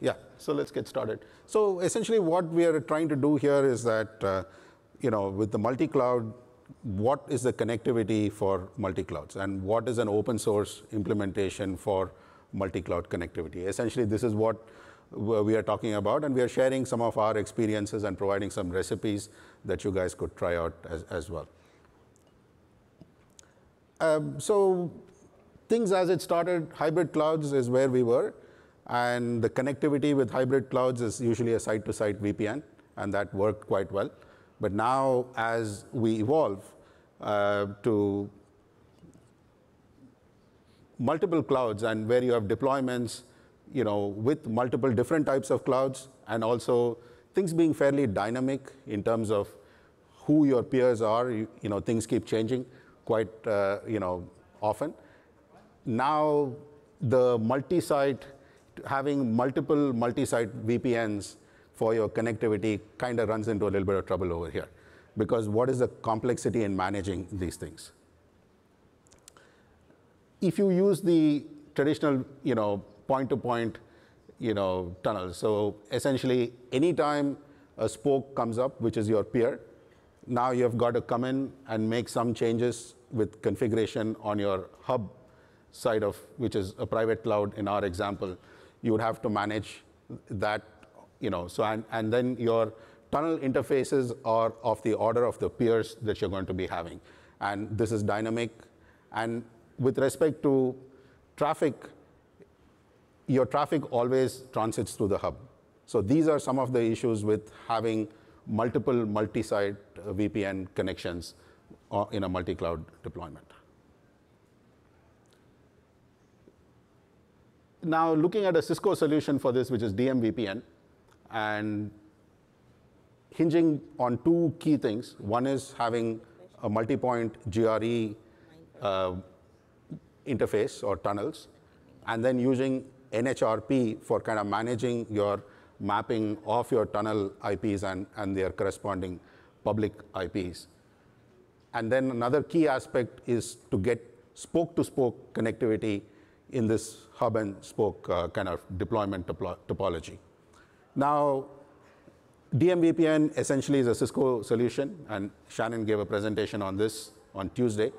Yeah, so let's get started. So essentially what we are trying to do here is that, with the multi-cloud, what is the connectivity for multi-clouds and what is an open source implementation for multi-cloud connectivity? Essentially, this is what we are talking about, and we are sharing some of our experiences and providing some recipes that you guys could try out as well. So things as it started, hybrid clouds is where we were, and the connectivity with hybrid clouds is usually a site-to-site VPN, and that worked quite well. But now, as we evolve to multiple clouds and where you have deployments, with multiple different types of clouds, and also things being fairly dynamic in terms of who your peers are, things keep changing quite, often. Now, the multi-site, having multiple multi-site VPNs for your connectivity kind of runs into a little bit of trouble over here, because what is the complexity in managing these things? If you use the traditional, point-to-point, tunnels, so essentially anytime a spoke comes up, which is your peer, now you've got to come in and make some changes with configuration on your hub side of, which is a private cloud in our example. You would have to manage that, and then your tunnel interfaces are of the order of the peers that you're going to be having. And this is dynamic. And with respect to traffic, your traffic always transits through the hub. So these are some of the issues with having multiple multi-site VPN connections in a multi-cloud deployment. Now, looking at a Cisco solution for this, which is DMVPN, and hinging on two key things. One is having a multi-point GRE interface or tunnels, and then using NHRP for kind of managing your mapping of your tunnel IPs and their corresponding public IPs. And then another key aspect is to get spoke-to-spoke connectivity in this hub and spoke kind of deployment topology. Now, DMVPN essentially is a Cisco solution, and Shannon gave a presentation on this on Tuesday.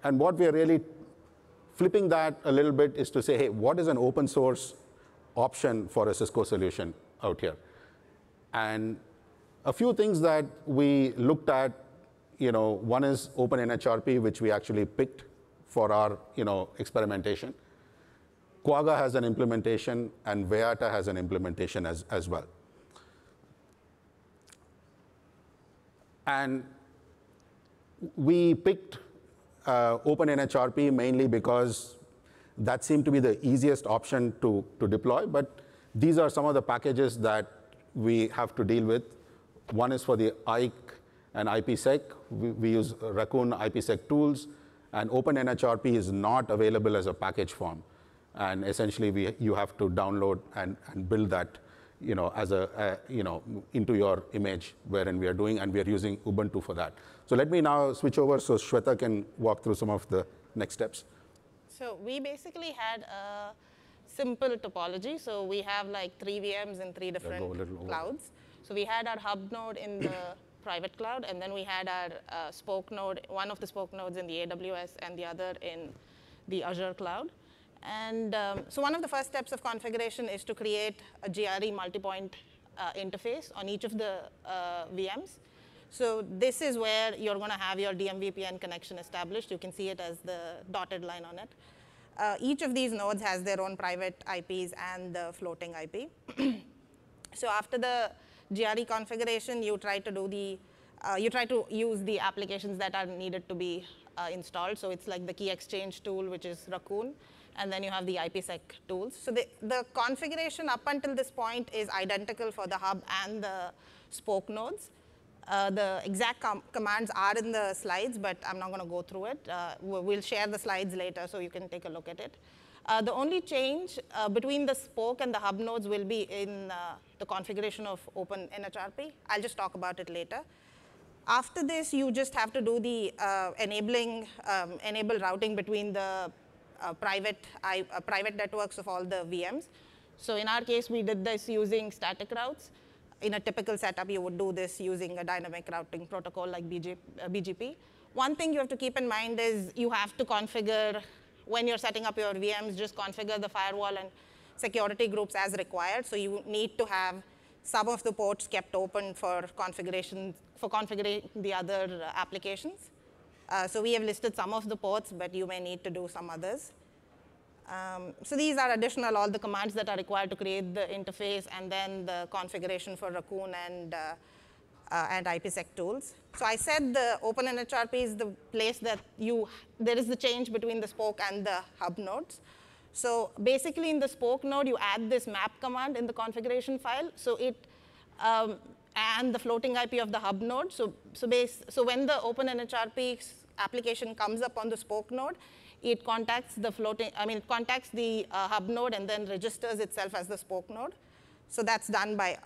And what we are really flipping that a little bit is to say, hey, what is an open source option for a Cisco solution out here? And a few things that we looked at, one is openNHRP, which we actually picked for our experimentation. Quagga has an implementation, and Vayata has an implementation as well. And we picked openNHRP mainly because that seemed to be the easiest option to deploy, but these are some of the packages that we have to deal with. One is for the IKE and IPsec. We use Raccoon IPsec tools, and openNHRP is not available as a package form. And essentially, you have to download and build that, as a, into your image, wherein we are doing, and we are using Ubuntu for that. So let me now switch over so Shweta can walk through some of the next steps. So we basically had a simple topology. So we have like 3 VMs in 3 different clouds. So we had our hub node in the private cloud, and then we had our spoke node, one of the spoke nodes in the AWS and the other in the Azure cloud. And so one of the first steps of configuration is to create a GRE multi-point interface on each of the VMs. So this is where you're going to have your DMVPN connection established. You can see it as the dotted line on it. Each of these nodes has their own private IPs and the floating IP. So after the GRE configuration, you try to do the you try to use the applications that are needed to be installed. So it's like the key exchange tool, which is Raccoon. And then you have the IPsec tools. So the configuration up until this point is identical for the hub and the spoke nodes. The exact commands are in the slides, but I'm not going to go through it. We'll share the slides later so you can take a look at it. The only change between the spoke and the hub nodes will be in the configuration of openNHRP. I'll just talk about it later. After this, you just have to do the enable routing between the private networks of all the VMs. So in our case, we did this using static routes. In a typical setup, you would do this using a dynamic routing protocol like BGP. One thing you have to keep in mind is you have to configure, when you're setting up your VMs, just configure the firewall and security groups as required. So you need to have some of the ports kept open for configuring the other applications. So we have listed some of the ports, but you may need to do some others. So these are all the commands that are required to create the interface, and then the configuration for Raccoon and IPsec tools. So I said the openNHRP is the place that there is the change between the spoke and the hub nodes. So basically, in the spoke node, you add this map command in the configuration file. So and the floating IP of the hub node. So when the openNHRP application comes up on the spoke node, it contacts the hub node and then registers itself as the spoke node. So that's done by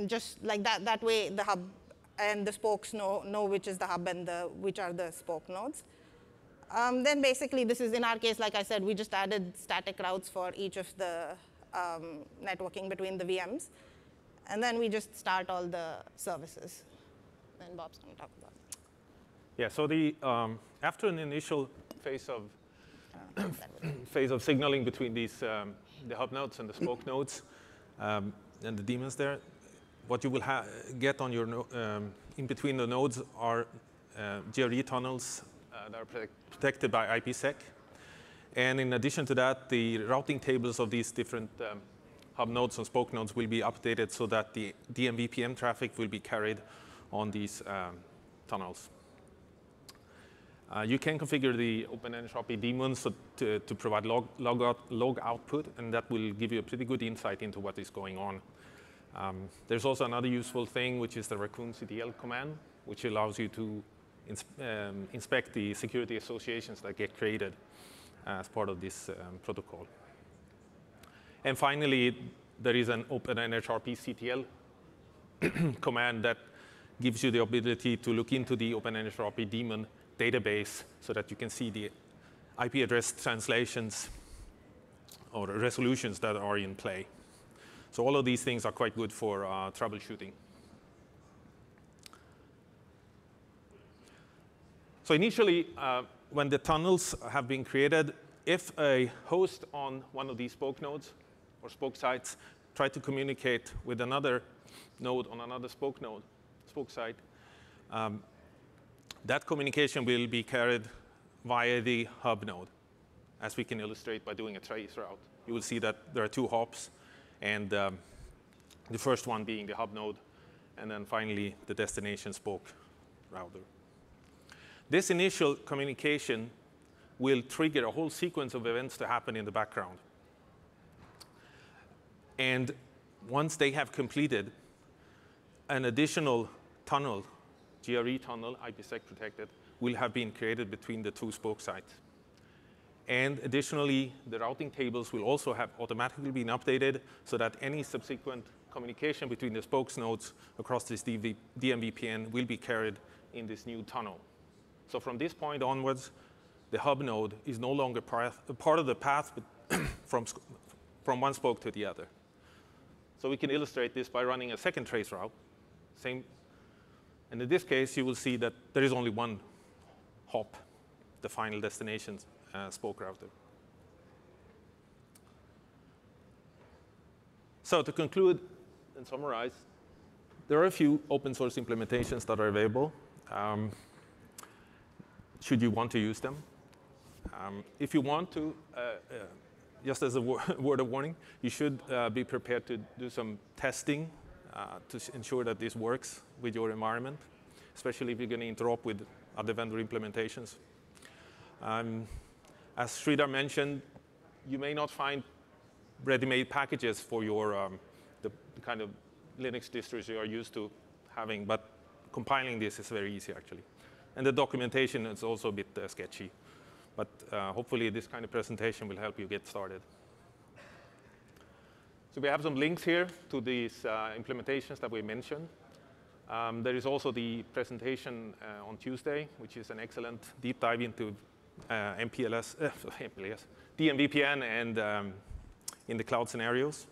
just like that. That way, the hub and the spokes know which is the hub and which are the spoke nodes. Then basically, this is in our case, like I said, we just added static routes for each of the networking between the VMs. And then we just start all the services. Then Bob's going to talk about it. Yeah, so after an initial phase of signaling between these the hub nodes and the spoke nodes and the daemons there, what you will get on your in between the nodes are GRE tunnels that are protected by IPsec. And in addition to that, the routing tables of these different hub nodes and spoke nodes will be updated so that the DMVPN traffic will be carried on these tunnels. You can configure the openNHRP daemons to provide log output, and that will give you a pretty good insight into what is going on. There's also another useful thing, which is the Raccoon CTL command, which allows you to inspect the security associations that get created as part of this protocol. And finally, there is an openNHRP CTL command that gives you the ability to look into the openNHRP daemon database so that you can see the IP address translations or resolutions that are in play. So all of these things are quite good for troubleshooting. So initially, when the tunnels have been created, if a host on one of these spoke nodes or spoke sites try to communicate with another node on another spoke site, that communication will be carried via the hub node, as we can illustrate by doing a trace route. You will see that there are two hops, and the first one being the hub node, and then finally the destination spoke router. This initial communication will trigger a whole sequence of events to happen in the background. And once they have completed, an additional tunnel, GRE tunnel, IPsec protected, will have been created between the two spoke sites. And additionally, the routing tables will also have automatically been updated so that any subsequent communication between the spokes nodes across this DMVPN will be carried in this new tunnel. So from this point onwards, the hub node is no longer part of the path from one spoke to the other. So we can illustrate this by running a second trace route. And in this case, you will see that there is only one hop, the final destination spoke router. So to conclude and summarize, there are a few open source implementations that are available, should you want to use them. If you want to, just as a word of warning, you should be prepared to do some testing to ensure that this works with your environment, especially if you're going to interop with other vendor implementations. As Sridhar mentioned, you may not find ready-made packages for your the kind of Linux distros you are used to having, but compiling this is very easy, actually. And the documentation is also a bit sketchy. But hopefully, this kind of presentation will help you get started. So we have some links here to these implementations that we mentioned. There is also the presentation on Tuesday, which is an excellent deep dive into DMVPN and in the cloud scenarios.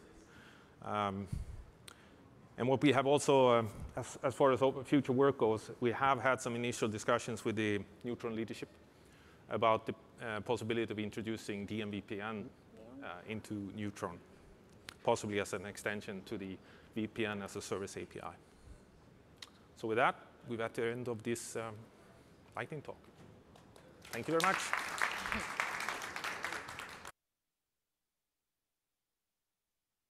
And what we have also, as far as future work goes, we have had some initial discussions with the Neutron leadership about the possibility of introducing DMVPN into Neutron, possibly as an extension to the VPN as a service API. So with that, we're at the end of this lightning talk. Thank you very much.